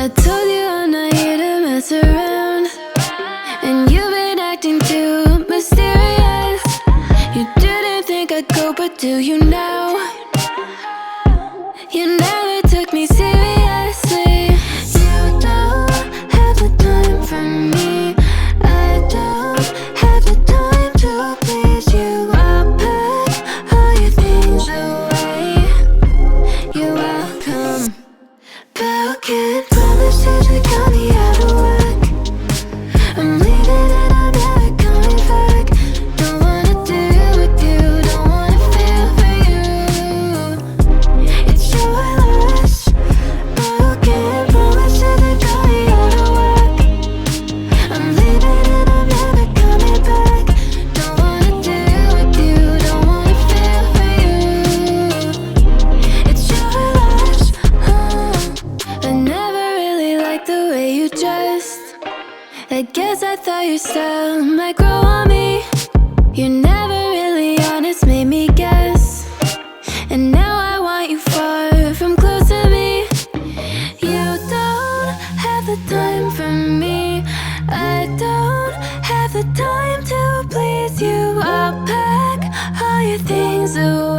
I told you I'm not here to mess around, and you've been acting too mysterious. You didn't think I'd go, but do you now? You never took me seriously. You don't have the time for me. I don't have the time to please you. I'll pack all your things away. You're welcome. But can't promise to call me out of work. I'm leaving and I'm never coming back. Don't wanna deal with you, don't wanna feel for you. It's your loss. But can't promise to call me out of work. I'm leaving and I'm never coming back. Don't wanna deal with you, don't wanna feel for you. It's your loss. I never really liked the way you dressed. I guess I thought your style might grow on me. You're never really honest, made me guess. And now I want you far from close to me. You don't have the time for me. I don't have the time to please you. I'll pack all your things away.